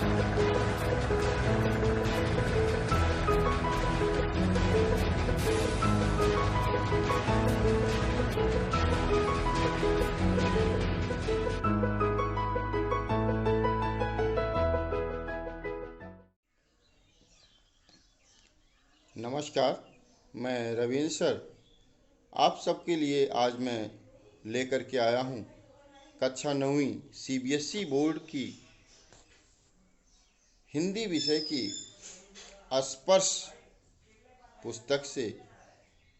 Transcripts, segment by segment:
नमस्कार। मैं रविंद्र सर आप सबके लिए आज मैं लेकर के आया हूँ कक्षा 9वीं सीबीएसई बोर्ड की हिंदी विषय की स्पर्श पुस्तक से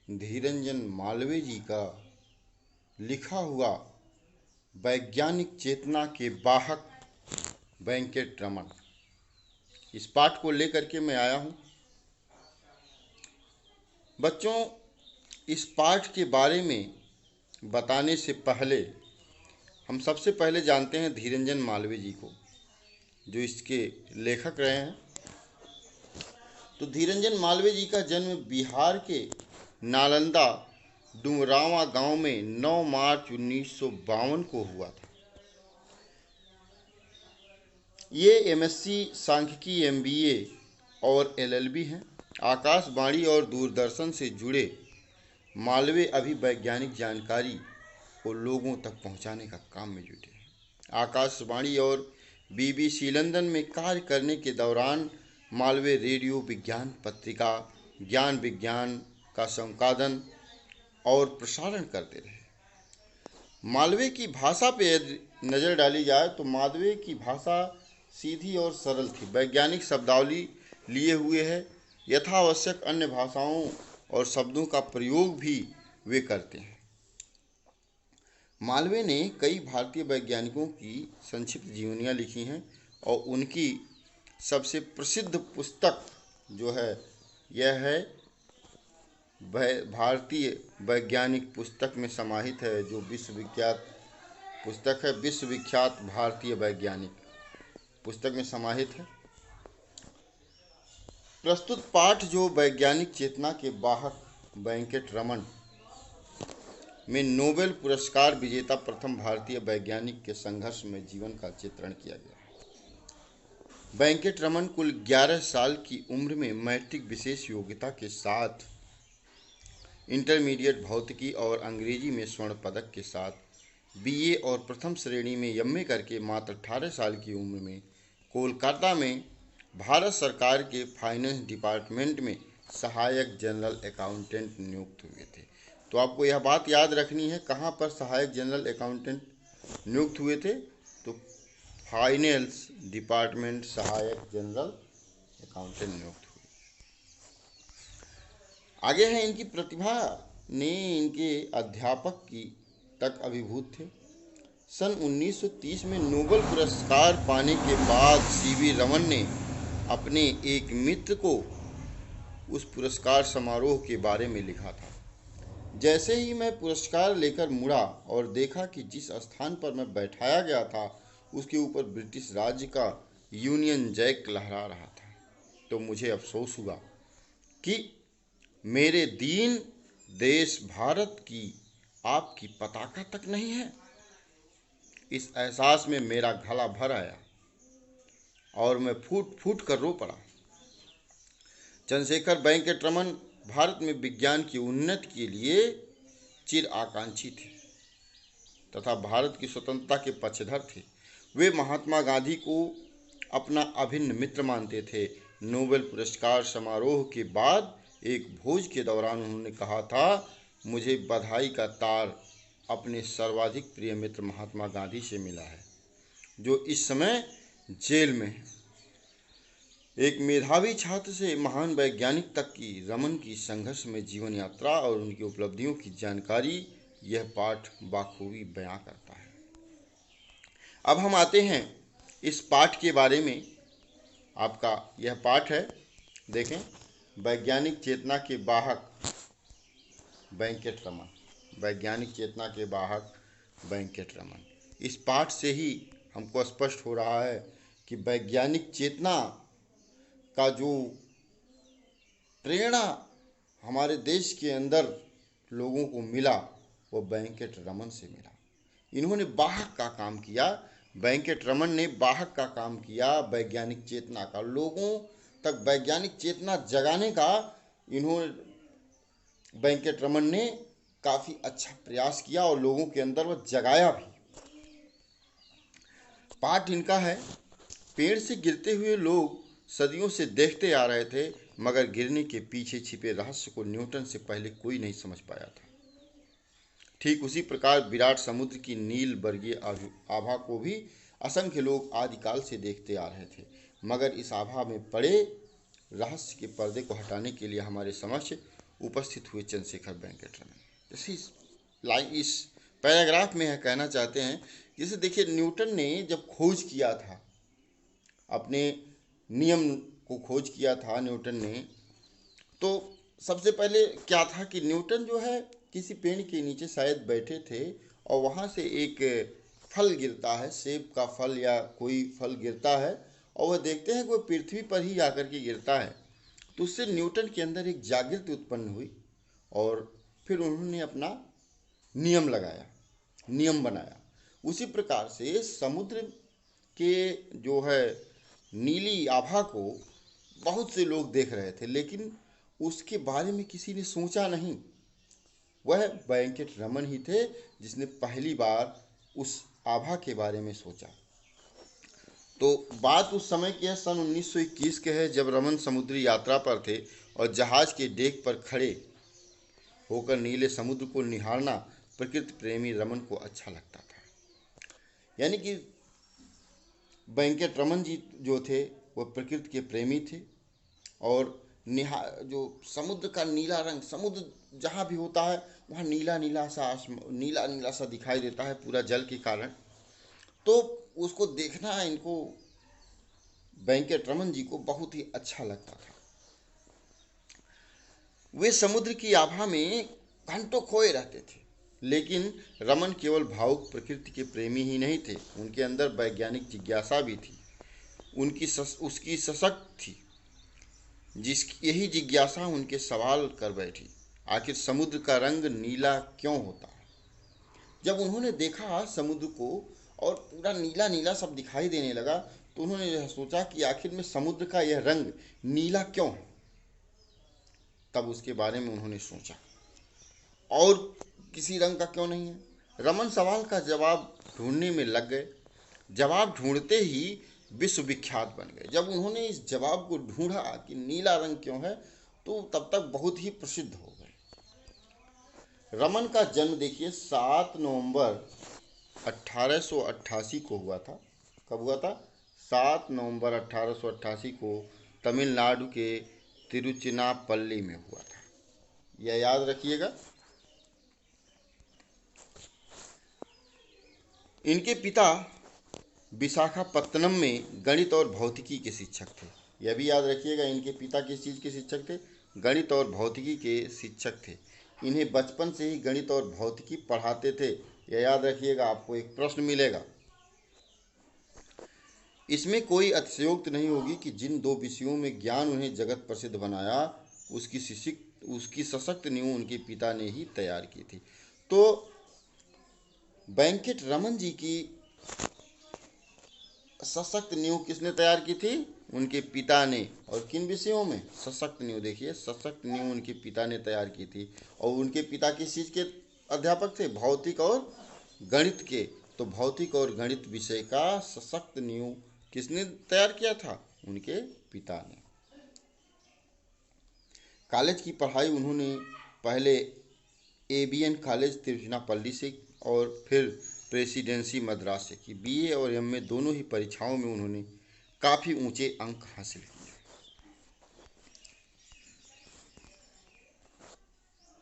धीरंजन मालवीय जी का लिखा हुआ वैज्ञानिक चेतना के वाहक वेंकट रमन, इस पाठ को लेकर के मैं आया हूँ। बच्चों, इस पाठ के बारे में बताने से पहले हम सबसे पहले जानते हैं धीरंजन मालवीय जी को, जो इसके लेखक रहे हैं। तो धीरंजन मालवीय जी का जन्म बिहार के नालंदा डुमरांवा गांव में 9 मार्च 1952 को हुआ था। ये एमएससी सांख्यिकी, एमबीए और एलएलबी हैं। आकाशवाणी और दूरदर्शन से जुड़े मालवीय अभी वैज्ञानिक जानकारी को लोगों तक पहुंचाने का काम में जुटे हैं। आकाशवाणी और बीबीसी लंदन में कार्य करने के दौरान मालवीय रेडियो विज्ञान पत्रिका ज्ञान विज्ञान का संपादन और प्रसारण करते रहे। मालवीय की भाषा पे यदि नज़र डाली जाए तो मालवीय की भाषा सीधी और सरल थी। वैज्ञानिक शब्दावली लिए हुए है, यथावश्यक अन्य भाषाओं और शब्दों का प्रयोग भी वे करते हैं। मालवीय ने कई भारतीय वैज्ञानिकों की संक्षिप्त जीवनियाँ लिखी हैं और उनकी सबसे प्रसिद्ध पुस्तक जो है यह है भारतीय वैज्ञानिक पुस्तक में समाहित है, जो विश्वविख्यात पुस्तक है। विश्वविख्यात भारतीय वैज्ञानिक पुस्तक में समाहित है। प्रस्तुत पाठ जो वैज्ञानिक चेतना के वाहक वेंकट रमन में नोबेल पुरस्कार विजेता प्रथम भारतीय वैज्ञानिक के संघर्ष में जीवन का चित्रण किया गया है। वेंकट रमन कुल 11 साल की उम्र में मैट्रिक विशेष योग्यता के साथ इंटरमीडिएट भौतिकी और अंग्रेजी में स्वर्ण पदक के साथ बीए और प्रथम श्रेणी में एमए करके मात्र 18 साल की उम्र में कोलकाता में भारत सरकार के फाइनेंस डिपार्टमेंट में सहायक जनरल अकाउंटेंट नियुक्त हुए थे। तो आपको यह बात याद रखनी है, कहाँ पर सहायक जनरल अकाउंटेंट नियुक्त हुए थे, तो फाइनेंस डिपार्टमेंट सहायक जनरल अकाउंटेंट नियुक्त हुए। आगे है इनकी प्रतिभा ने इनके अध्यापक की तक अभिभूत थे। सन 1930 में नोबेल पुरस्कार पाने के बाद सीवी रमन ने अपने एक मित्र को उस पुरस्कार समारोह के बारे में लिखा था। जैसे ही मैं पुरस्कार लेकर मुड़ा और देखा कि जिस स्थान पर मैं बैठाया गया था उसके ऊपर ब्रिटिश राज्य का यूनियन जैक लहरा रहा था, तो मुझे अफसोस हुआ कि मेरे दीन देश भारत की आपकी पताका तक नहीं है। इस एहसास में मेरा गला भर आया और मैं फूट फूट कर रो पड़ा। चंद्रशेखर वेंकट रमन भारत में विज्ञान की उन्नति के लिए चिर आकांक्षी थे तथा भारत की स्वतंत्रता के पक्षधर थे। वे महात्मा गांधी को अपना अभिन्न मित्र मानते थे। नोबेल पुरस्कार समारोह के बाद एक भोज के दौरान उन्होंने कहा था, मुझे बधाई का तार अपने सर्वाधिक प्रिय मित्र महात्मा गांधी से मिला है, जो इस समय जेल में है। एक मेधावी छात्र से महान वैज्ञानिक तक की रमन की संघर्ष में जीवन यात्रा और उनकी उपलब्धियों की जानकारी यह पाठ बाखूबी बयां करता है। अब हम आते हैं इस पाठ के बारे में। आपका यह पाठ है, देखें, वैज्ञानिक चेतना के वाहक वेंकट रमन। वैज्ञानिक चेतना के वाहक वेंकट रमन। इस पाठ से ही हमको स्पष्ट हो रहा है कि वैज्ञानिक चेतना का जो प्रेरणा हमारे देश के अंदर लोगों को मिला वो वेंकट रमन से मिला। इन्होंने वाहक का काम किया। वेंकटरमन ने वाहक का काम किया, वैज्ञानिक चेतना का, लोगों तक वैज्ञानिक चेतना जगाने का वेंकटरमन ने काफ़ी अच्छा प्रयास किया और लोगों के अंदर वह जगाया भी। पाठ इनका है, पेड़ से गिरते हुए लोग सदियों से देखते आ रहे थे, मगर गिरने के पीछे छिपे रहस्य को न्यूटन से पहले कोई नहीं समझ पाया था। ठीक उसी प्रकार विराट समुद्र की नील वर्गीय आभा को भी असंख्य लोग आदिकाल से देखते आ रहे थे, मगर इस आभा में पड़े रहस्य के पर्दे को हटाने के लिए हमारे समक्ष उपस्थित हुए चंद्रशेखर वेंकटरमन। इस पैराग्राफ में यह कहना चाहते हैं, जैसे देखिए न्यूटन ने जब खोज किया था, अपने नियम को खोज किया था न्यूटन ने, तो सबसे पहले क्या था कि न्यूटन जो है किसी पेड़ के नीचे शायद बैठे थे और वहाँ से एक फल गिरता है, सेब का फल या कोई फल गिरता है, और वह देखते हैं कि वह पृथ्वी पर ही आकर के गिरता है। तो उससे न्यूटन के अंदर एक जागृति उत्पन्न हुई और फिर उन्होंने अपना नियम लगाया, नियम बनाया। उसी प्रकार से समुद्र के जो है नीली आभा को बहुत से लोग देख रहे थे, लेकिन उसके बारे में किसी ने सोचा नहीं। वह वेंकटरमन ही थे जिसने पहली बार उस आभा के बारे में सोचा। तो बात उस समय की है, सन 1921 के है, जब रमन समुद्री यात्रा पर थे और जहाज के डेक पर खड़े होकर नीले समुद्र को निहारना प्रकृति प्रेमी रमन को अच्छा लगता था। यानी कि वेंकटरमन जी जो थे वह प्रकृति के प्रेमी थे और जो समुद्र का नीला रंग, समुद्र जहाँ भी होता है वहाँ नीला नीला सा दिखाई देता है पूरा जल के कारण। तो उसको देखना इनको वेंकटरमन जी को बहुत ही अच्छा लगता था। वे समुद्र की आभा में घंटों खोए रहते थे, लेकिन रमन केवल भावुक प्रकृति के प्रेमी ही नहीं थे, उनके अंदर वैज्ञानिक जिज्ञासा भी थी, उसकी सशक्त थी, यही जिज्ञासा उनके सवाल कर बैठी, आखिर समुद्र का रंग नीला क्यों होता है। जब उन्होंने देखा समुद्र को और पूरा नीला नीला सब दिखाई देने लगा, तो उन्होंने यह सोचा कि आखिर में समुद्र का यह रंग नीला क्यों है। तब उसके बारे में उन्होंने सोचा, और किसी रंग का क्यों नहीं है। रमन सवाल का जवाब ढूंढने में लग गए। जवाब ढूंढते ही विश्वविख्यात बन गए। जब उन्होंने इस जवाब को ढूंढा कि नीला रंग क्यों है, तो तब तक बहुत ही प्रसिद्ध हो गए। रमन का जन्म देखिए 7 नवंबर 1888 को हुआ था। कब हुआ था? 7 नवंबर 1888 को तमिलनाडु के तिरुचिनापल्ली में हुआ था। यह याद रखिएगा। इनके पिता विशाखापत्तनम में गणित और भौतिकी के शिक्षक थे। यह भी याद रखिएगा, इनके पिता किस चीज़ के शिक्षक थे? गणित और भौतिकी के शिक्षक थे। इन्हें बचपन से ही गणित और भौतिकी पढ़ाते थे। यह याद रखिएगा, आपको एक प्रश्न मिलेगा। इसमें कोई अतिशयोक्ति नहीं होगी कि जिन 2 विषयों में ज्ञान उन्हें जगत प्रसिद्ध बनाया, उसकी सशक्त नींव उनके पिता ने ही तैयार की थी। तो वेंकटरमन जी की सशक्त नींव किसने तैयार की थी? उनके पिता ने। और किन विषयों में? सशक्त नींव। देखिए, सशक्त नींव उनके पिता ने तैयार की थी। और उनके पिता किस चीज़ के अध्यापक थे? भौतिक और गणित के। तो भौतिक और गणित विषय का सशक्त नींव किसने तैयार किया था? उनके पिता ने। कॉलेज की पढ़ाई उन्होंने पहले एबीएन कॉलेज तिरुचिनापल्ली से और फिर प्रेसिडेंसी मद्रास से की। बीए और एमए दोनों ही परीक्षाओं में उन्होंने काफ़ी ऊंचे अंक हासिल किए।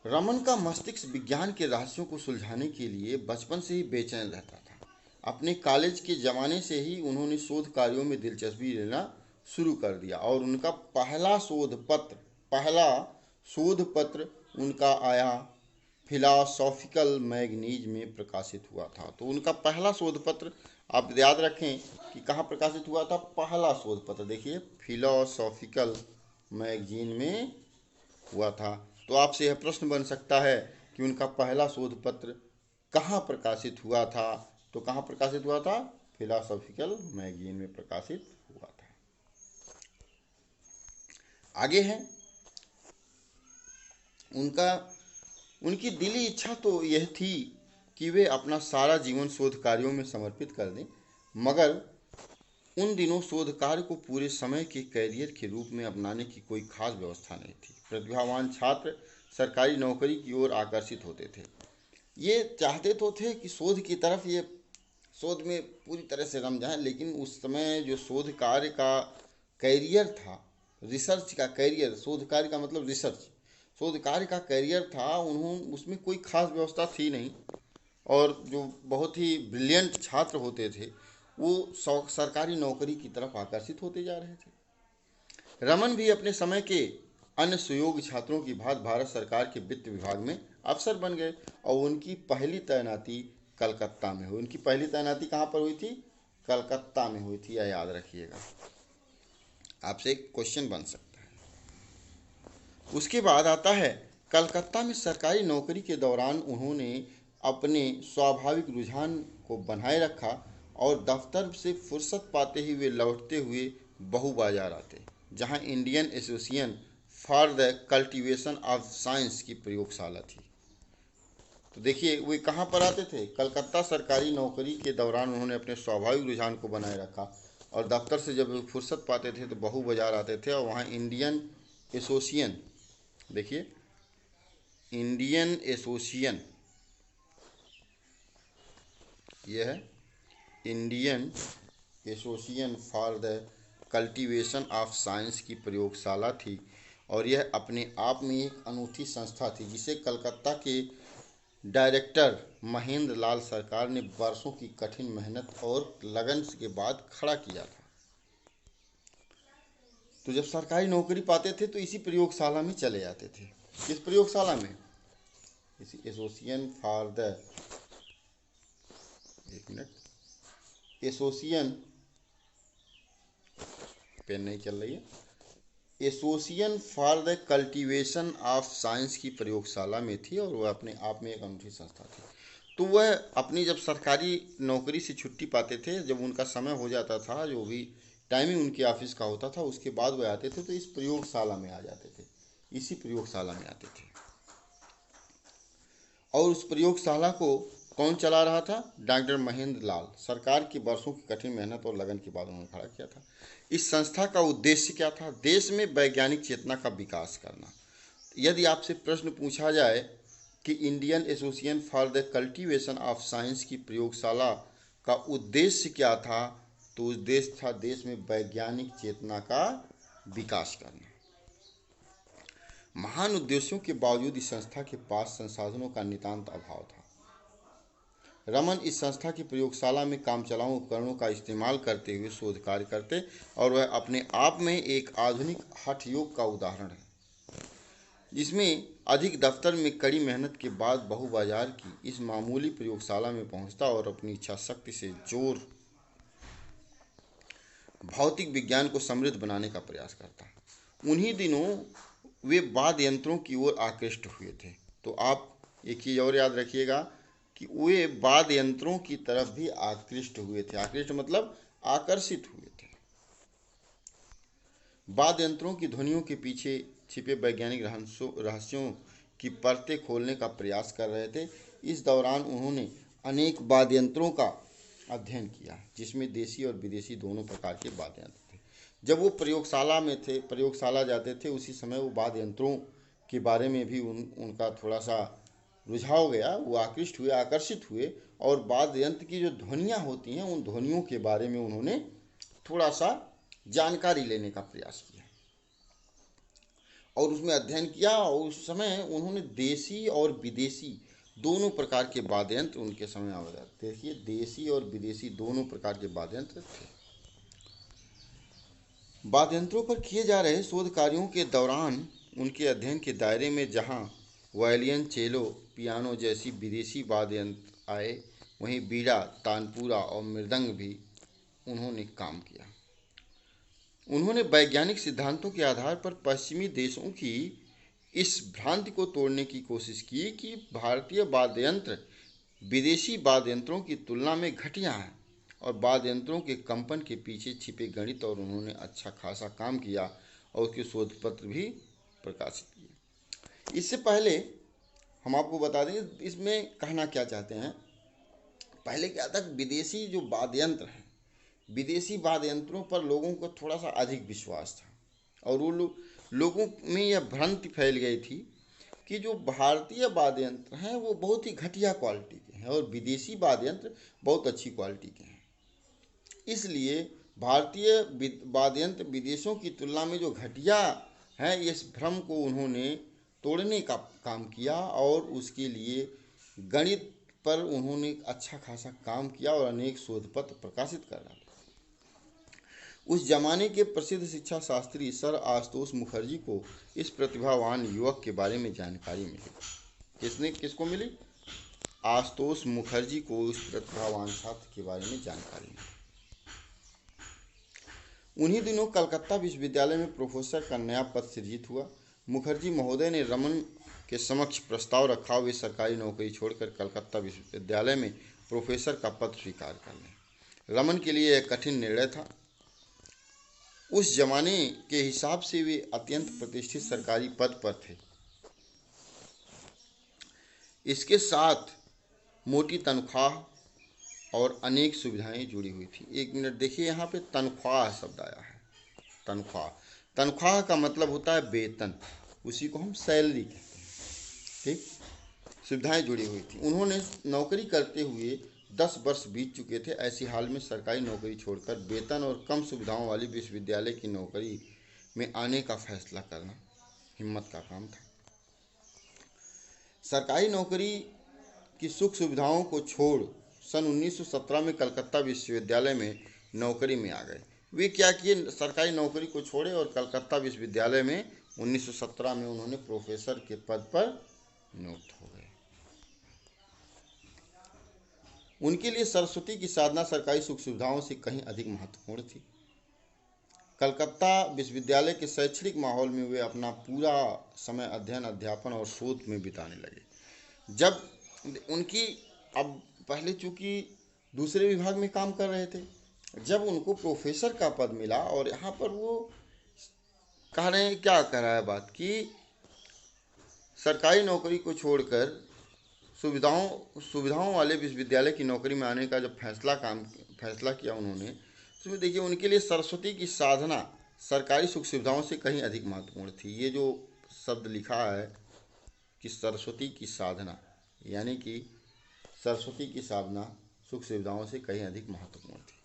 रमन का मस्तिष्क विज्ञान के रहस्यों को सुलझाने के लिए बचपन से ही बेचैन रहता था। अपने कॉलेज के ज़माने से ही उन्होंने शोध कार्यों में दिलचस्पी लेना शुरू कर दिया और उनका पहला शोध पत्र उनका आया फिलॉसॉफिकल मैगजीन में प्रकाशित हुआ था। तो उनका पहला शोध पत्र आप याद रखें कि कहाँ प्रकाशित हुआ था? पहला शोध पत्र देखिए फिलॉसॉफिकल मैगजीन में हुआ था। तो आपसे यह प्रश्न बन सकता है कि उनका पहला शोध पत्र कहाँ प्रकाशित हुआ था? तो कहाँ प्रकाशित हुआ था? फिलोसॉफिकल मैगजीन में प्रकाशित हुआ था। आगे है उनकी दिली इच्छा तो यह थी कि वे अपना सारा जीवन शोध कार्यों में समर्पित कर दें, मगर उन दिनों शोध कार्य को पूरे समय के कैरियर के रूप में अपनाने की कोई खास व्यवस्था नहीं थी। प्रतिभावान छात्र सरकारी नौकरी की ओर आकर्षित होते थे। ये चाहते तो थे कि शोध की तरफ ये शोध में पूरी तरह से रम जाएं, लेकिन उस समय जो शोध कार्य का कैरियर था, रिसर्च का कैरियर, शोध कार्य का मतलब रिसर्च, शोध कार्य का कैरियर था, उसमें कोई खास व्यवस्था थी नहीं। और जो बहुत ही ब्रिलियंट छात्र होते थे वो सरकारी नौकरी की तरफ आकर्षित होते जा रहे थे। रमन भी अपने समय के अन्य सुयोग्य छात्रों की भांति भारत सरकार के वित्त विभाग में अफसर बन गए और उनकी पहली तैनाती कलकत्ता में हुई। उनकी पहली तैनाती कहाँ पर हुई थी? कलकत्ता में हुई थी, यह याद रखिएगा, आपसे एक क्वेश्चन बन सकता है। उसके बाद आता है कलकत्ता में सरकारी नौकरी के दौरान उन्होंने अपने स्वाभाविक रुझान को बनाए रखा और दफ्तर से फुर्सत पाते ही वे लौटते हुए बहु बाजार आते, जहां Indian association for the cultivation of science की प्रयोगशाला थी। तो देखिए वे कहाँ पर आते थे? कलकत्ता सरकारी नौकरी के दौरान उन्होंने अपने स्वाभाविक रुझान को बनाए रखा और दफ्तर से जब वे फुर्सत पाते थे तो बहु बाजार आते थे और वहाँ इंडियन एसोसिएशन, देखिए इंडियन एसोसिएशन, यह है Indian association for the cultivation of science की प्रयोगशाला थी और यह अपने आप में एक अनूठी संस्था थी जिसे कलकत्ता के डायरेक्टर महेंद्र लाल सरकार ने वर्षों की कठिन मेहनत और लगन के बाद खड़ा किया था। तो जब सरकारी नौकरी पाते थे तो इसी प्रयोगशाला में चले जाते थे। किस प्रयोगशाला में? इसी एसोसिएशन फॉर द, एक मिनट, एसोसिएशन, पेन नहीं चल रही है, association for the cultivation of science की प्रयोगशाला में थी और वह अपने आप में एक अनूठी संस्था थी। तो वह अपनी जब सरकारी नौकरी से छुट्टी पाते थे, जब उनका समय हो जाता था, जो भी टाइमिंग उनके ऑफिस का होता था, उसके बाद वह आते थे तो इस प्रयोगशाला में आ जाते थे, इसी प्रयोगशाला में आते थे। और उस प्रयोगशाला को कौन चला रहा था? डॉक्टर महेंद्र लाल सरकार की वर्षों की कठिन मेहनत और लगन के बाद उन्होंने खड़ा किया था। इस संस्था का उद्देश्य क्या था? देश में वैज्ञानिक चेतना का विकास करना। यदि आपसे प्रश्न पूछा जाए कि Indian association for the cultivation of science की प्रयोगशाला का उद्देश्य क्या था, तो उद्देश्य था देश में वैज्ञानिक चेतना का विकास करना। महान उद्देश्यों के बावजूद इस संस्था के पास संसाधनों का नितांत अभाव था। रमन इस संस्था की प्रयोगशाला में कामचलाऊ उपकरणों का इस्तेमाल करते हुए शोध कार्य करते और वह अपने आप में एक आधुनिक हठ योग का उदाहरण है, जिसमें अधिक दफ्तर में कड़ी मेहनत के बाद बहु बाजार की इस मामूली प्रयोगशाला में पहुंचता और अपनी इच्छा शक्ति से जोर भौतिक विज्ञान को समृद्ध बनाने का प्रयास करता। उन्हीं दिनों वे वाद्य यंत्रों की ओर आकृष्ट हुए थे। तो आप एक चीज़ और याद रखिएगा कि वे वाद्य यंत्रों की तरफ भी आकृष्ट हुए थे। आकृष्ट मतलब आकर्षित हुए थे। वाद्य यंत्रों की ध्वनियों के पीछे छिपे वैज्ञानिक रहस्यों की परतें खोलने का प्रयास कर रहे थे। इस दौरान उन्होंने अनेक वाद्य यंत्रों का अध्ययन किया, जिसमें देसी और विदेशी दोनों प्रकार के वाद्य यंत्र थे। जब वो प्रयोगशाला जाते थे, उसी समय वो वाद्य यंत्रों के बारे में भी उनका थोड़ा सा रुझाव गया, वो आकर्षित हुए और वाद्य यंत्र की जो ध्वनियाँ होती हैं उन ध्वनियों के बारे में उन्होंने थोड़ा सा जानकारी लेने का प्रयास किया और उसमें अध्ययन किया। और उस समय उन्होंने देसी और विदेशी दोनों प्रकार के वाद्य यंत्र उनके समय आवेदन, देखिए देसी और विदेशी दोनों प्रकार के वाद्य यंत्र थे। वाद्य यंत्रों पर किए जा रहे शोध कार्यों के दौरान उनके अध्ययन के दायरे में जहां वायलिन, चेलो, पियानो जैसी विदेशी वाद्य यंत्र आए, वहीं बीड़ा, तानपुरा और मृदंग भी उन्होंने काम किया। उन्होंने वैज्ञानिक सिद्धांतों के आधार पर पश्चिमी देशों की इस भ्रांति को तोड़ने की कोशिश की कि भारतीय वाद्य यंत्र विदेशी वाद्य यंत्रों की तुलना में घटिया हैं और वाद्य यंत्रों के कंपन के पीछे छिपे गणित, और उन्होंने अच्छा खासा काम किया और उसके शोध पत्र भी प्रकाशित किए। इससे पहले हम आपको बता दें इसमें कहना क्या चाहते हैं। पहले क्या था, विदेशी जो वाद्य यंत्र हैं, विदेशी वाद्य यंत्रों पर लोगों को थोड़ा सा अधिक विश्वास था, और वो लोगों में यह भ्रांति फैल गई थी कि जो भारतीय वाद्य यंत्र हैं वो बहुत ही घटिया क्वालिटी के हैं और विदेशी वाद्य यंत्र बहुत अच्छी क्वालिटी के हैं। इसलिए भारतीय वाद्य यंत्र विदेशों की तुलना में जो घटिया है, इस भ्रम को उन्होंने तोड़ने का काम किया और उसके लिए गणित पर उन्होंने अच्छा खासा काम किया और अनेक शोध पत्र प्रकाशित कर डाले। उस जमाने के प्रसिद्ध शिक्षा शास्त्री सर आशुतोष मुखर्जी को इस प्रतिभावान युवक के बारे में जानकारी मिली। किसको मिली? आशुतोष मुखर्जी को उस प्रतिभावान छात्र के बारे में जानकारी मिली। उन्हीं दिनों कलकत्ता विश्वविद्यालय में प्रोफेसर का नया पद सृजित हुआ। मुखर्जी महोदय ने रमन के समक्ष प्रस्ताव रखा, वे सरकारी नौकरी छोड़कर कलकत्ता विश्वविद्यालय में प्रोफेसर का पद स्वीकार कर लें। रमन के लिए यह कठिन निर्णय था। उस जमाने के हिसाब से वे अत्यंत प्रतिष्ठित सरकारी पद पर थे। इसके साथ मोटी तनख्वाह और अनेक सुविधाएं जुड़ी हुई थी। एक मिनट देखिए, यहाँ पे तनख्वाह शब्द आया है। तनख्वाह, तनख्वाह का मतलब होता है वेतन, उसी को हम सैलरी कहते हैं। ठीक, सुविधाएं जुड़ी हुई थी। उन्होंने नौकरी करते हुए 10 वर्ष बीत चुके थे। ऐसी हाल में सरकारी नौकरी छोड़कर वेतन और कम सुविधाओं वाली विश्वविद्यालय की नौकरी में आने का फैसला करना हिम्मत का काम था। सरकारी नौकरी की सुख सुविधाओं को छोड़ सन 1917 में कलकत्ता विश्वविद्यालय में नौकरी में आ गए। वे क्या किए, सरकारी नौकरी को छोड़े और कलकत्ता विश्वविद्यालय में 1917 में उन्होंने प्रोफेसर के पद पर नियुक्त हो गए। उनके लिए सरस्वती की साधना सरकारी सुख सुविधाओं से कहीं अधिक महत्वपूर्ण थी। कलकत्ता विश्वविद्यालय के शैक्षणिक माहौल में वे अपना पूरा समय अध्ययन, अध्यापन और शोध में बिताने लगे। जब उनकी, अब पहले चूंकि दूसरे विभाग में काम कर रहे थे, जब उनको प्रोफेसर का पद मिला और यहाँ पर वो कह रहे हैं, क्या कह रहा है बात कि सरकारी नौकरी को छोड़कर सुविधाओं वाले विश्वविद्यालय की नौकरी में आने का जब फैसला किया उन्होंने, तो देखिए उनके लिए सरस्वती की साधना सरकारी सुख सुविधाओं से कहीं अधिक महत्वपूर्ण थी। ये जो शब्द लिखा है कि सरस्वती की साधना, यानी कि सरस्वती की साधना सुख सुविधाओं से कहीं अधिक महत्वपूर्ण थी।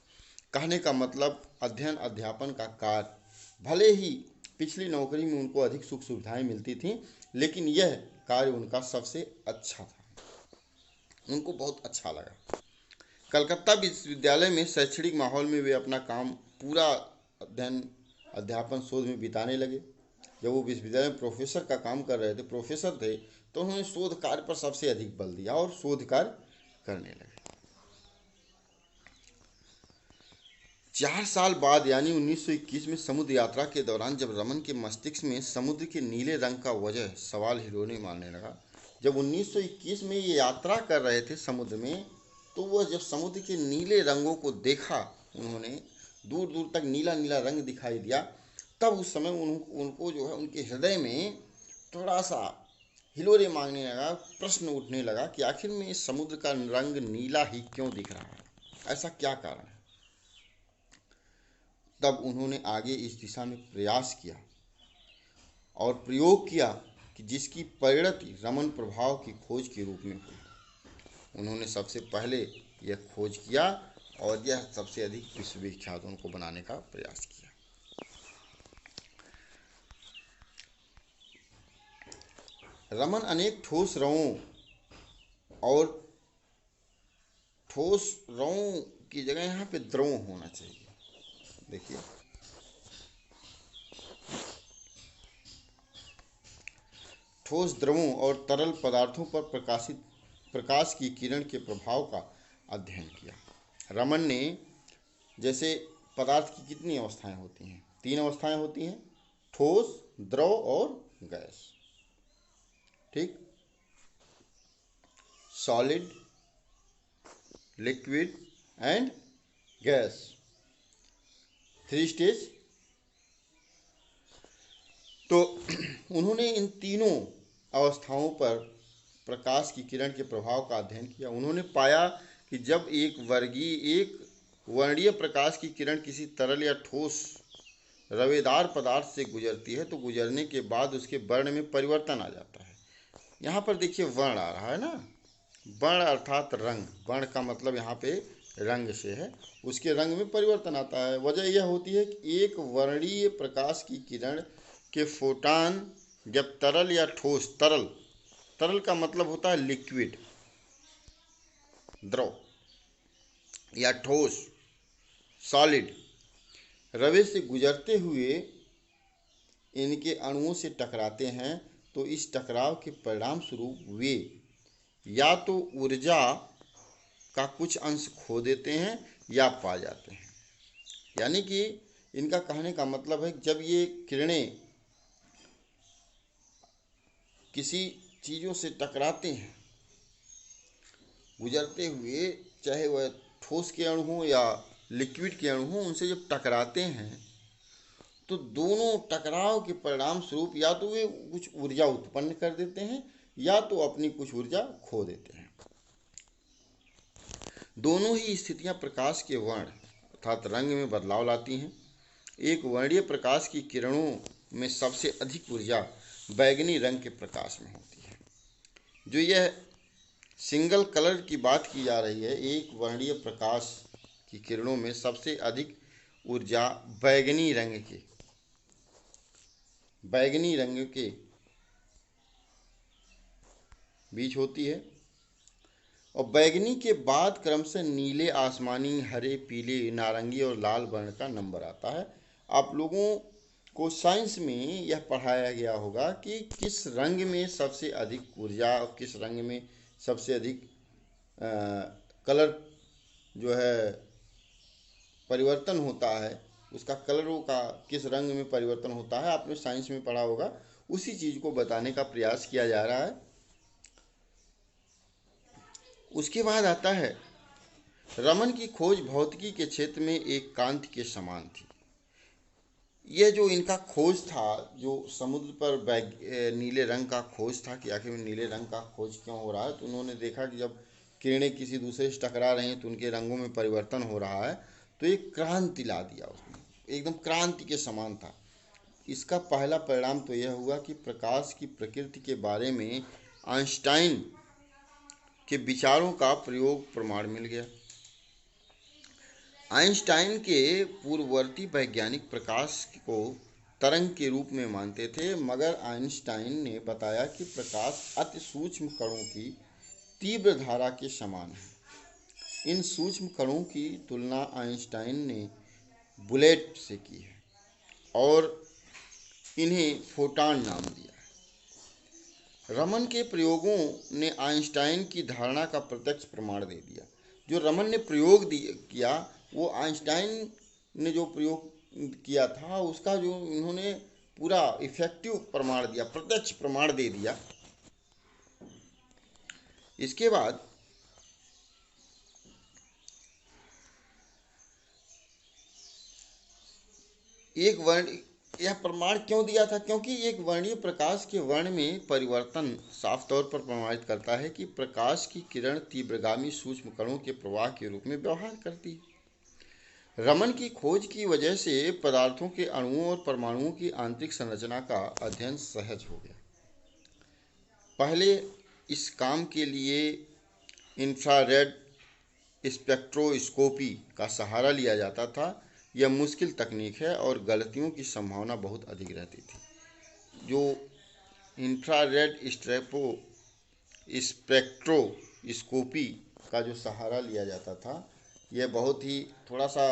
कहने का मतलब अध्ययन अध्यापन का कार्य, भले ही पिछली नौकरी में उनको अधिक सुख सुविधाएं मिलती थीं, लेकिन यह कार्य उनका सबसे अच्छा था, उनको बहुत अच्छा लगा। कलकत्ता विश्वविद्यालय में शैक्षणिक माहौल में वे अपना काम पूरा अध्ययन अध्यापन शोध में बिताने लगे। जब वो विश्वविद्यालय में प्रोफेसर का काम कर रहे थे, प्रोफेसर थे, तो उन्होंने शोध कार्य पर सबसे अधिक बल दिया और शोध कार्य करने लगे। 4 साल बाद यानी 1921 में समुद्र यात्रा के दौरान जब रमन के मस्तिष्क में समुद्र के नीले रंग का वजह सवाल हिलोने मारने लगा। जब 1921 में ये यात्रा कर रहे थे समुद्र में, तो वह जब समुद्र के नीले रंगों को देखा, उन्होंने दूर दूर तक नीला नीला रंग दिखाई दिया, तब उस समय उनको जो है उनके हृदय में थोड़ा सा हिलोरे मांगने लगा, प्रश्न उठने लगा कि आखिर में इस समुद्र का रंग नीला ही क्यों दिख रहा है, ऐसा क्या कारण है। तब उन्होंने आगे इस दिशा में प्रयास किया और प्रयोग किया कि जिसकी परिणति रमन प्रभाव की खोज के रूप में हुई। उन्होंने सबसे पहले यह खोज किया और यह सबसे अधिक विश्वविख्यात उनको बनाने का प्रयास किया। रमन अनेक ठोस रवों की जगह यहाँ पे द्रव होना चाहिए। देखिए, ठोस द्रवों और तरल पदार्थों पर प्रकाश की किरण के प्रभाव का अध्ययन किया। रमन ने, जैसे पदार्थ की कितनी अवस्थाएं होती हैं, 3 अवस्थाएं होती हैं, ठोस, द्रव और गैस। ठीक, solid, liquid and gas, 3 stage. तो उन्होंने इन तीनों अवस्थाओं पर प्रकाश की किरण के प्रभाव का अध्ययन किया। उन्होंने पाया कि जब एक वर्णीय प्रकाश की किरण किसी तरल या ठोस रवेदार पदार्थ से गुजरती है तो गुजरने के बाद उसके वर्ण में परिवर्तन आ जाता है। यहाँ पर देखिए वर्ण आ रहा है ना, वर्ण अर्थात रंग। वर्ण का मतलब यहाँ पे रंग से है, उसके रंग में परिवर्तन आता है। वजह यह होती है कि एक वर्णीय प्रकाश की किरण के फोटान जब तरल या ठोस, तरल का मतलब होता है लिक्विड, द्रव, या ठोस, सॉलिड, रवे से गुजरते हुए इनके अणुओं से टकराते हैं तो इस टकराव के परिणाम स्वरूप वे या तो ऊर्जा का कुछ अंश खो देते हैं या पा जाते हैं। यानी कि इनका कहने का मतलब है जब ये किरणें किसी चीज़ों से टकराते हैं गुजरते हुए, चाहे वह ठोस के अणु हों या लिक्विड के अणु हों, उनसे जब टकराते हैं तो दोनों टकराव के परिणाम स्वरूप या तो वे कुछ ऊर्जा उत्पन्न कर देते हैं या तो अपनी कुछ ऊर्जा खो देते हैं। दोनों ही स्थितियां प्रकाश के वर्ण अर्थात रंग में बदलाव लाती हैं। एक वर्णीय प्रकाश की किरणों में सबसे अधिक ऊर्जा बैंगनी रंग के प्रकाश में होती है। जो यह सिंगल कलर की बात की जा रही है, एक वर्णीय प्रकाश की किरणों में सबसे अधिक ऊर्जा बैंगनी रंग के बीच होती है और बैंगनी के बाद क्रमशः नीले, आसमानी, हरे, पीले, नारंगी और लाल वर्ण का नंबर आता है। आप लोगों को साइंस में यह पढ़ाया गया होगा कि किस रंग में सबसे अधिक ऊर्जा और किस रंग में सबसे अधिक कलर जो है परिवर्तन होता है, उसका कलरों का किस रंग में परिवर्तन होता है, आपने साइंस में पढ़ा होगा। उसी चीज़ को बताने का प्रयास किया जा रहा है। उसके बाद आता है रमन की खोज भौतिकी के क्षेत्र में एक कांति के समान थी। यह जो इनका खोज था, जो समुद्र पर नीले रंग का खोज था कि आखिर में नीले रंग का खोज क्यों हो रहा है, तो उन्होंने देखा कि जब किरणें किसी दूसरे से टकरा रही हैं तो उनके रंगों में परिवर्तन हो रहा है, तो एक क्रांति ला दिया उसमें, एकदम क्रांति के समान था। इसका पहला परिणाम तो यह हुआ कि प्रकाश की प्रकृति के बारे में आइंस्टाइन के विचारों का प्रयोग प्रमाण मिल गया। आइंस्टाइन के पूर्ववर्ती वैज्ञानिक प्रकाश को तरंग के रूप में मानते थे, मगर आइंस्टाइन ने बताया कि प्रकाश अति सूक्ष्म कणों की तीव्र धारा के समान है। इन सूक्ष्म कणों की तुलना आइंस्टाइन ने बुलेट से की है और इन्हें फोटॉन नाम दिया। रमन के प्रयोगों ने आइंस्टाइन की धारणा का प्रत्यक्ष प्रमाण दे दिया। जो रमन ने प्रयोग किया वो आइंस्टाइन ने जो प्रयोग किया था उसका जो इन्होंने पूरा इफेक्टिव प्रमाण दिया, प्रत्यक्ष प्रमाण दे दिया। इसके बाद एक वर्ण, यह प्रमाण क्यों दिया था? क्योंकि एक वर्णीय प्रकाश के वर्ण में परिवर्तन साफ तौर पर प्रमाणित करता है कि प्रकाश की किरण तीव्रगामी सूक्ष्म कणों के प्रवाह के रूप में व्यवहार करती है। रमन की खोज की वजह से पदार्थों के अणुओं और परमाणुओं की आंतरिक संरचना का अध्ययन सहज हो गया। पहले इस काम के लिए इंफ्रारेड स्पेक्ट्रोस्कोपी का सहारा लिया जाता था। यह मुश्किल तकनीक है और गलतियों की संभावना बहुत अधिक रहती थी। जो इंफ्रारेड स्पेक्ट्रोस्कोपी का जो सहारा लिया जाता था, यह बहुत ही थोड़ा सा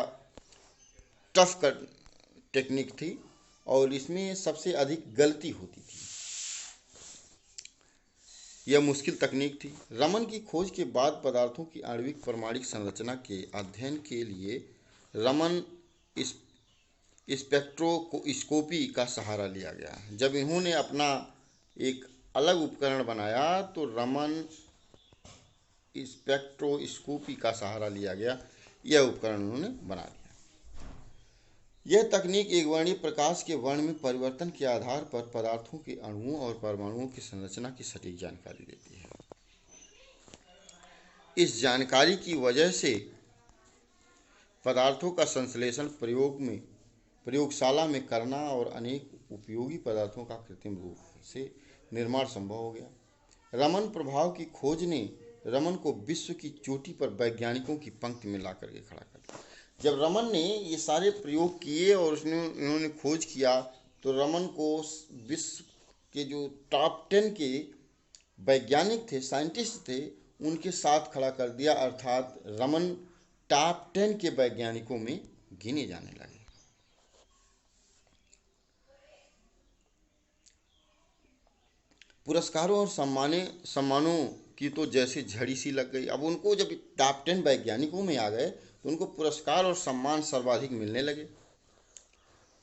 टफ टेक्निक थी और इसमें सबसे अधिक गलती होती थी। यह मुश्किल तकनीक थी। रमन की खोज के बाद पदार्थों की आणविक परमाणिक संरचना के अध्ययन के लिए रमन स्पेक्ट्रोस्कोपी का सहारा लिया गया। जब इन्होंने अपना एक अलग उपकरण बनाया तो रमन स्पेक्ट्रोस्कोपी का सहारा लिया गया। यह उपकरण उन्होंने बना दिया। यह तकनीक एक वर्णीय प्रकाश के वर्ण में परिवर्तन के आधार पर पदार्थों के अणुओं और परमाणुओं की संरचना की सटीक जानकारी देती है। इस जानकारी की वजह से पदार्थों का संश्लेषण प्रयोगशाला में करना और अनेक उपयोगी पदार्थों का कृत्रिम रूप से निर्माण संभव हो गया। रमन प्रभाव की खोज ने रमन को विश्व की चोटी पर वैज्ञानिकों की पंक्ति में ला करके खड़ा कर दिया। जब रमन ने ये सारे प्रयोग किए और इन्होंने खोज किया तो रमन को विश्व के जो टॉप 10 के वैज्ञानिक थे, साइंटिस्ट थे, उनके साथ खड़ा कर दिया, अर्थात रमन टॉप 10 के वैज्ञानिकों में गिने जाने लगे। पुरस्कारों और सम्मानों की तो जैसे झड़ी सी लग गई। अब उनको जब टॉप 10 वैज्ञानिकों में आ गए तो उनको पुरस्कार और सम्मान सर्वाधिक मिलने लगे।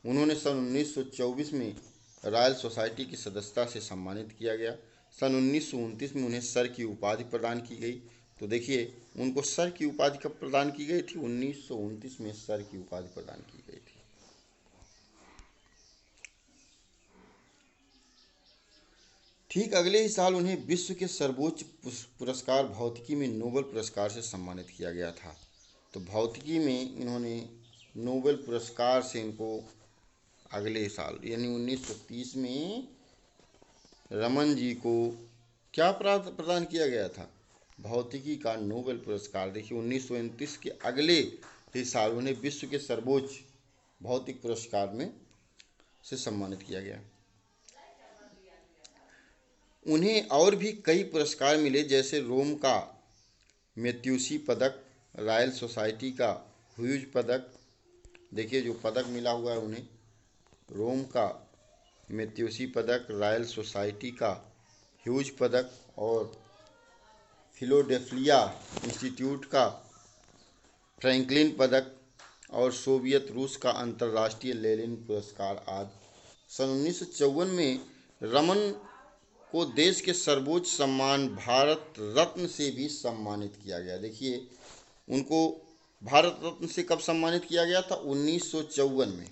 उन्होंने सन 1924 में रॉयल सोसाइटी की सदस्यता से सम्मानित किया गया। सन 1929 में उन्हें सर की उपाधि प्रदान की गई। तो देखिए, उनको सर की उपाधि कब प्रदान की गई थी? 1929 में सर की उपाधि प्रदान की गई थी। ठीक अगले ही साल उन्हें विश्व के सर्वोच्च पुरस्कार भौतिकी में नोबेल पुरस्कार से सम्मानित किया गया था। तो भौतिकी में इन्होंने नोबेल पुरस्कार से इनको अगले साल यानी 1930 में रमन जी को क्या प्रदान किया गया था? भौतिकी का नोबेल पुरस्कार। देखिए, 1929 के अगले ही साल उन्हें विश्व के सर्वोच्च भौतिक पुरस्कार में से सम्मानित किया गया। उन्हें और भी कई पुरस्कार मिले, जैसे रोम का मैथ्यूसी पदक, रॉयल सोसाइटी का ह्यूज पदक। देखिए, जो पदक मिला हुआ है उन्हें, रोम का मैथ्यूसी पदक, रॉयल सोसाइटी का ह्यूज पदक और फिलाडेल्फिया इंस्टीट्यूट का फ्रैंकलिन पदक और सोवियत रूस का अंतर्राष्ट्रीय लेनिन पुरस्कार आदि। सन 1954 में रमन को देश के सर्वोच्च सम्मान भारत रत्न से भी सम्मानित किया गया। देखिए, उनको भारत रत्न से कब सम्मानित किया गया था? 1954 में।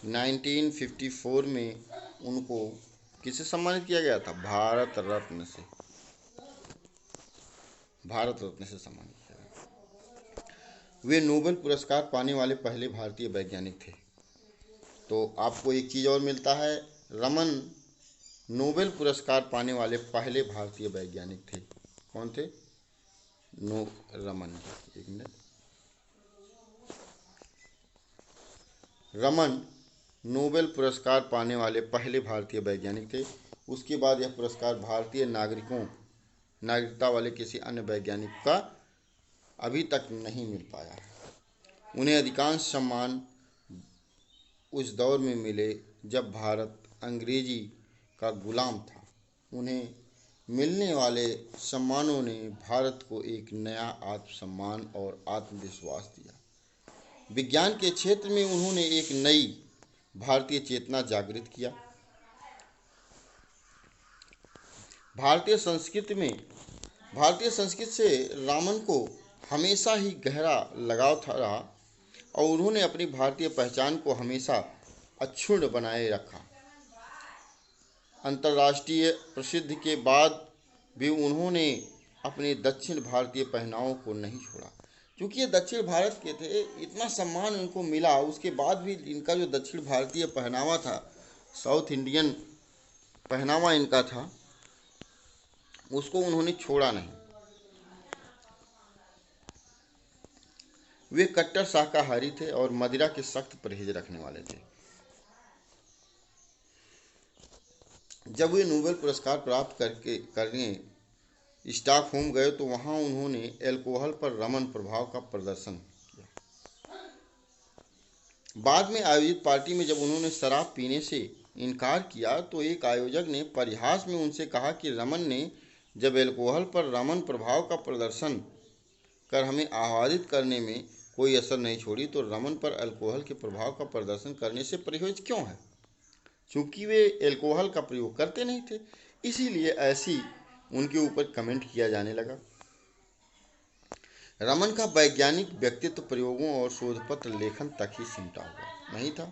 1954 में उनको किससे सम्मानित किया गया था? भारत रत्न से। भारत रत्न से सम्मानित किया गया। वे नोबेल पुरस्कार पाने वाले पहले भारतीय वैज्ञानिक थे। तो आपको एक चीज़ और मिलता है, रमन नोबेल पुरस्कार पाने वाले पहले भारतीय वैज्ञानिक थे। कौन थे? रमन। एक मिनट। रमन नोबेल पुरस्कार पाने वाले पहले भारतीय वैज्ञानिक थे। उसके बाद यह पुरस्कार भारतीय नागरिकता वाले किसी अन्य वैज्ञानिक का अभी तक नहीं मिल पाया है। उन्हें अधिकांश सम्मान उस दौर में मिले जब भारत अंग्रेजी का गुलाम था। उन्हें मिलने वाले सम्मानों ने भारत को एक नया आत्मसम्मान और आत्मविश्वास दिया। विज्ञान के क्षेत्र में उन्होंने एक नई भारतीय चेतना जागृत किया। भारतीय संस्कृति से रामन को हमेशा ही गहरा लगाव था रहा और उन्होंने अपनी भारतीय पहचान को हमेशा अक्षुण्ण बनाए रखा। अंतर्राष्ट्रीय प्रसिद्धि के बाद भी उन्होंने अपने दक्षिण भारतीय पहनावों को नहीं छोड़ा। क्योंकि ये दक्षिण भारत के थे, इतना सम्मान उनको मिला, उसके बाद भी इनका जो दक्षिण भारतीय पहनावा था, साउथ इंडियन पहनावा इनका था, उसको उन्होंने छोड़ा नहीं। वे कट्टर शाकाहारी थे और मदिरा के सख्त परहेज रखने वाले थे। जब वे नोबेल पुरस्कार प्राप्त करने स्टॉकहोम गए तो वहां उन्होंने अल्कोहल पर रमन प्रभाव का प्रदर्शन किया। बाद में आयोजित पार्टी में जब उन्होंने शराब पीने से इनकार किया तो एक आयोजक ने परिहास में उनसे कहा कि रमन ने जब अल्कोहल पर रमन प्रभाव का प्रदर्शन कर हमें आह्लादित करने में कोई असर नहीं छोड़ी, तो रमन पर अल्कोहल के प्रभाव का प्रदर्शन करने से परहेज क्यों है? चूँकि वे अल्कोहल का प्रयोग करते नहीं थे, इसीलिए ऐसी उनके ऊपर कमेंट किया जाने लगा। रमन का वैज्ञानिक व्यक्तित्व प्रयोगों और शोधपत्र लेखन तक ही सिमटा हुआ नहीं था।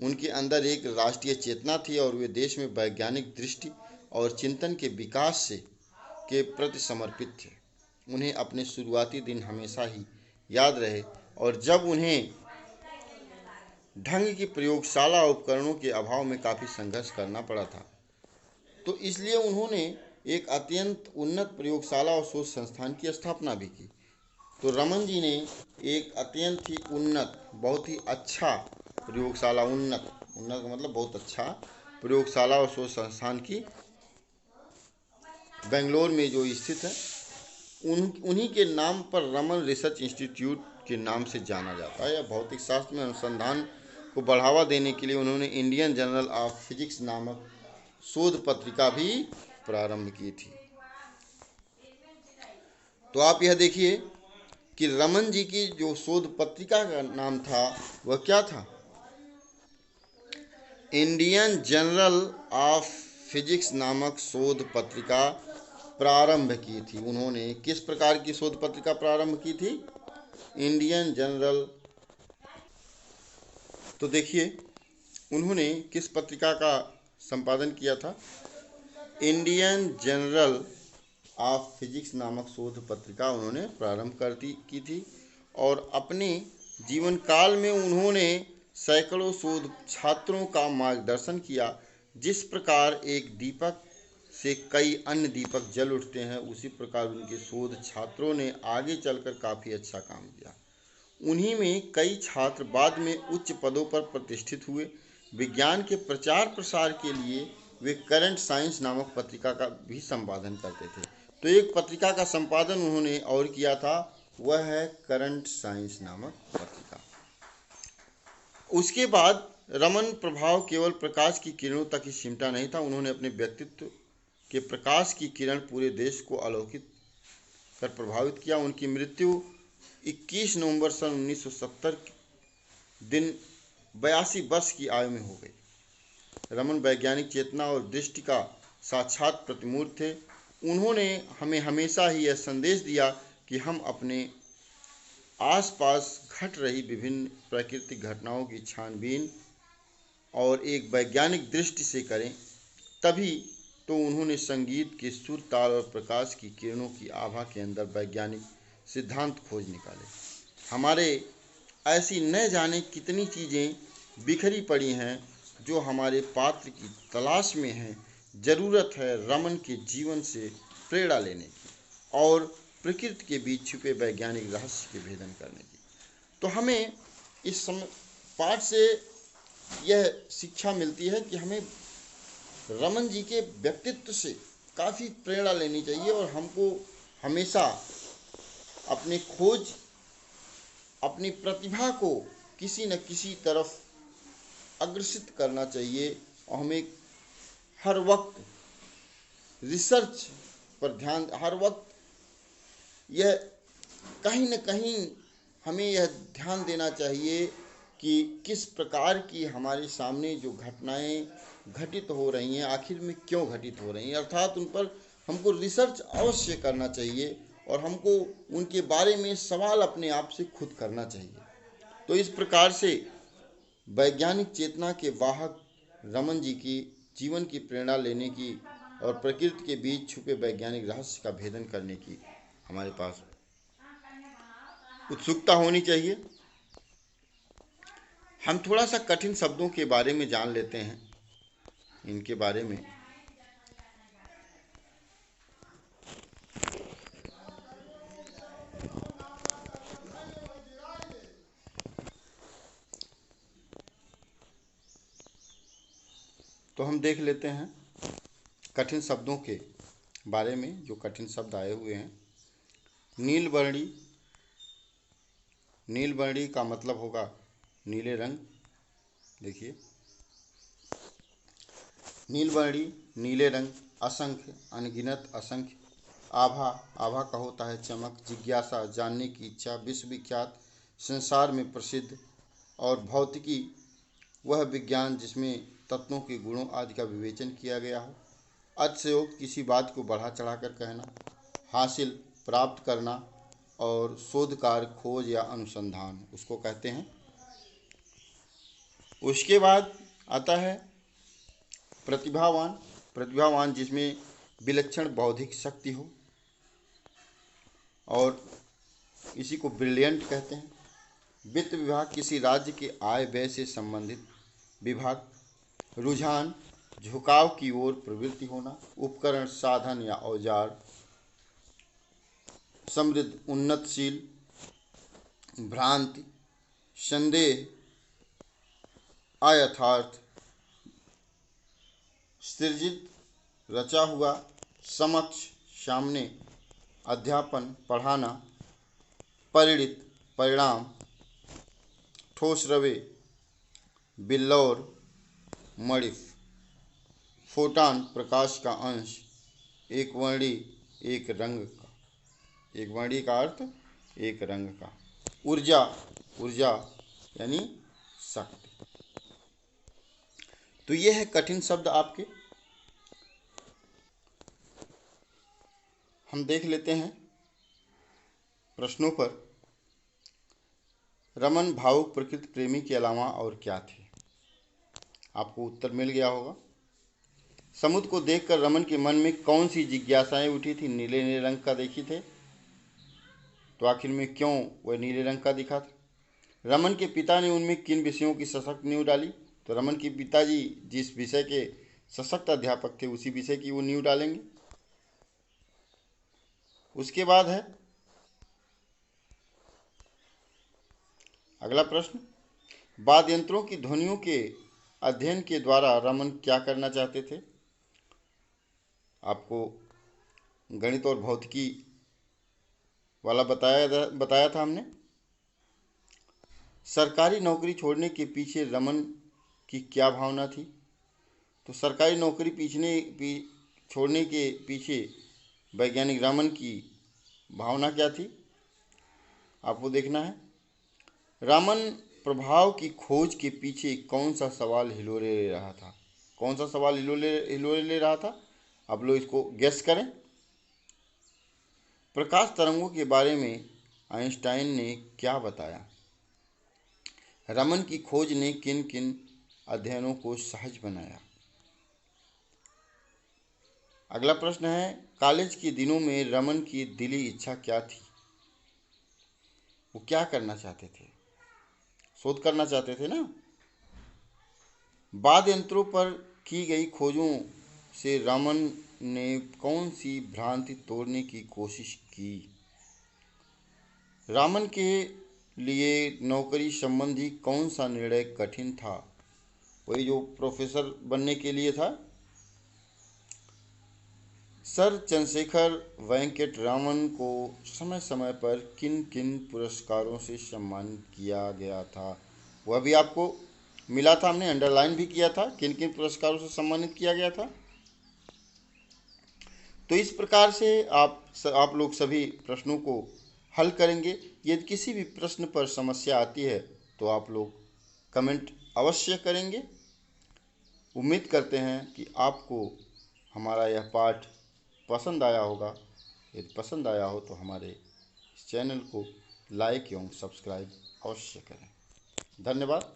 उनके अंदर एक राष्ट्रीय चेतना थी और वे देश में वैज्ञानिक दृष्टि और चिंतन के विकास से के प्रति समर्पित थे। उन्हें अपने शुरुआती दिन हमेशा ही याद रहे और जब उन्हें ढंग की प्रयोगशाला उपकरणों के अभाव में काफ़ी संघर्ष करना पड़ा था, तो इसलिए उन्होंने एक अत्यंत उन्नत प्रयोगशाला और शोध संस्थान की स्थापना भी की। तो रमन जी ने एक अत्यंत ही उन्नत, बहुत ही अच्छा प्रयोगशाला, उन्नत उन्नत का मतलब बहुत अच्छा प्रयोगशाला और शोध संस्थान की बेंगलोर में जो स्थित है, उन्हीं के नाम पर रमन रिसर्च इंस्टीट्यूट के नाम से जाना जाता है। या भौतिक शास्त्र में अनुसंधान को बढ़ावा देने के लिए उन्होंने इंडियन जर्नल ऑफ फिजिक्स नामक शोध पत्रिका भी प्रारंभ की थी। तो आप यह देखिए कि रमन जी की जो शोध पत्रिका का नाम था वह क्या था? इंडियन जर्नल ऑफ फिजिक्स नामक शोध पत्रिका प्रारंभ की थी। उन्होंने किस प्रकार की शोध पत्रिका प्रारंभ की थी? Indian journal. तो देखिए उन्होंने किस पत्रिका का संपादन किया था? इंडियन जर्नल ऑफ फिजिक्स नामक शोध पत्रिका उन्होंने प्रारंभ की थी और अपने जीवन काल में उन्होंने सैकड़ों शोध छात्रों का मार्गदर्शन किया। जिस प्रकार एक दीपक से कई अन्य दीपक जल उठते हैं, उसी प्रकार उनके शोध छात्रों ने आगे चलकर काफ़ी अच्छा काम किया। उन्हीं में कई छात्र बाद में उच्च पदों पर प्रतिष्ठित हुए। विज्ञान के प्रचार प्रसार के लिए वे करंट साइंस नामक पत्रिका का भी संपादन करते थे। तो एक पत्रिका का संपादन उन्होंने और किया था, वह है करंट साइंस नामक पत्रिका। उसके बाद रमन प्रभाव केवल प्रकाश की किरणों तक ही सिमटा नहीं था। उन्होंने अपने व्यक्तित्व के प्रकाश की किरण पूरे देश को आलोकित कर प्रभावित किया। उनकी मृत्यु 21 नवंबर सन 1970 दिन 82 वर्ष की आयु में हो गई। रमन वैज्ञानिक चेतना और दृष्टि का साक्षात प्रतिमूर्त थे। उन्होंने हमें हमेशा ही यह संदेश दिया कि हम अपने आसपास घट रही विभिन्न प्राकृतिक घटनाओं की छानबीन और एक वैज्ञानिक दृष्टि से करें। तभी तो उन्होंने संगीत के सुर, ताल और प्रकाश की किरणों की आभा के अंदर वैज्ञानिक सिद्धांत खोज निकाले। हमारे ऐसी न जाने कितनी चीज़ें बिखरी पड़ी हैं जो हमारे पात्र की तलाश में हैं। ज़रूरत है रमन के जीवन से प्रेरणा लेने की और प्रकृति के बीच छुपे वैज्ञानिक रहस्य के भेदन करने की। तो हमें इस पाठ से यह शिक्षा मिलती है कि हमें रमन जी के व्यक्तित्व से काफ़ी प्रेरणा लेनी चाहिए और हमको हमेशा अपनी खोज, अपनी प्रतिभा को किसी न किसी तरफ अग्रसित करना चाहिए और हमें हर वक्त रिसर्च पर ध्यान, हर वक्त यह कहीं न कहीं हमें यह ध्यान देना चाहिए कि किस प्रकार की हमारे सामने जो घटनाएं घटित हो रही हैं, आखिर में क्यों घटित हो रही हैं, अर्थात उन पर हमको रिसर्च अवश्य करना चाहिए और हमको उनके बारे में सवाल अपने आप से खुद करना चाहिए। तो इस प्रकार से वैज्ञानिक चेतना के वाहक रमन जी की जीवन की प्रेरणा लेने की और प्रकृति के बीच छुपे वैज्ञानिक रहस्य का भेदन करने की हमारे पास उत्सुकता होनी चाहिए। हम थोड़ा सा कठिन शब्दों के बारे में जान लेते हैं। इनके बारे में तो हम देख लेते हैं कठिन शब्दों के बारे में। जो कठिन शब्द आए हुए हैं, नीलवर्णी। नीलवर्णी का मतलब होगा नीले रंग। देखिए, नीलवर्णी, नीले रंग, असंख्य, अनगिनत, असंख्य। आभा, आभा का होता है चमक, जिज्ञासा, जानने की इच्छा, विश्वविख्यात, संसार में प्रसिद्ध। और भौतिकी, वह विज्ञान जिसमें तत्वों के गुणों आदि का विवेचन किया गया हो। अतिशयोक्त, किसी बात को बढ़ा चढ़ा कर कहना। हासिल, प्राप्त करना। और शोध कार्य, खोज या अनुसंधान उसको कहते हैं। उसके बाद आता है प्रतिभावान। प्रतिभावान जिसमें विलक्षण बौद्धिक शक्ति हो, और इसी को ब्रिलियंट कहते हैं। वित्त विभाग किसी राज्य के आय व्यय से संबंधित विभाग। रुझान झुकाव की ओर प्रवृत्ति होना। उपकरण, साधन या औजार। समृद्ध, उन्नतशील। भ्रांति, संदेह, अयथार्थ। सृजित, रचा हुआ। समक्ष, सामने। अध्यापन, पढ़ाना। परिणित, परिणाम। ठोस रवे, बिल्लौर, मणिफ। फोटान, प्रकाश का अंश। एक वर्णी, एक रंग का। एक वर्णी का अर्थ एक रंग का। ऊर्जा, ऊर्जा यानी शक्ति। तो ये है कठिन शब्द आपके। हम देख लेते हैं प्रश्नों पर। रमन भावुक प्रकृति प्रेमी के अलावा और क्या थे? आपको उत्तर मिल गया होगा। समुद्र को देखकर रमन के मन में कौन सी जिज्ञासाएं उठी थी? नीले नीले रंग का देखी थे, तो आखिर में क्यों वह नीले रंग का दिखा था? रमन के पिता ने उनमें किन विषयों की सशक्त नींव डाली? तो रमन के पिताजी जिस विषय के सशक्त अध्यापक थे उसी विषय की वो नींव डालेंगे। उसके बाद है अगला प्रश्न, वाद्य यंत्रों की ध्वनियों के अध्ययन के द्वारा रमन क्या करना चाहते थे? आपको गणित और भौतिकी वाला बताया था हमने। सरकारी नौकरी छोड़ने के पीछे रमन की क्या भावना थी? तो सरकारी नौकरी छोड़ने के पीछे वैज्ञानिक रमन की भावना क्या थी? आपको देखना है। रामन प्रभाव की खोज के पीछे कौन सा सवाल हिलोरे ले रहा था? कौन सा सवाल हिलोरे ले रहा था? आप लोग इसको गेस करें। प्रकाश तरंगों के बारे में आइंस्टाइन ने क्या बताया? रमन की खोज ने किन किन अध्ययनों को सहज बनाया? अगला प्रश्न है, कॉलेज के दिनों में रमन की दिली इच्छा क्या थी? वो क्या करना चाहते थे? शोध करना चाहते थे ना। वाद्य यंत्रों पर की गई खोजों से रमन ने कौन सी भ्रांति तोड़ने की कोशिश की? रामन के लिए नौकरी संबंधी कौन सा निर्णय कठिन था? वही जो प्रोफेसर बनने के लिए था। सर चंद्रशेखर वेंकट रामन को समय समय पर किन किन पुरस्कारों से सम्मानित किया गया था? वह भी आपको मिला था, हमने अंडरलाइन भी किया था, किन किन पुरस्कारों से सम्मानित किया गया था। तो इस प्रकार से आप लोग सभी प्रश्नों को हल करेंगे। यदि किसी भी प्रश्न पर समस्या आती है तो आप लोग कमेंट अवश्य करेंगे। उम्मीद करते हैं कि आपको हमारा यह पाठ पसंद आया होगा। यदि पसंद आया हो तो हमारे इस चैनल को लाइक एवं सब्सक्राइब अवश्य करें। धन्यवाद।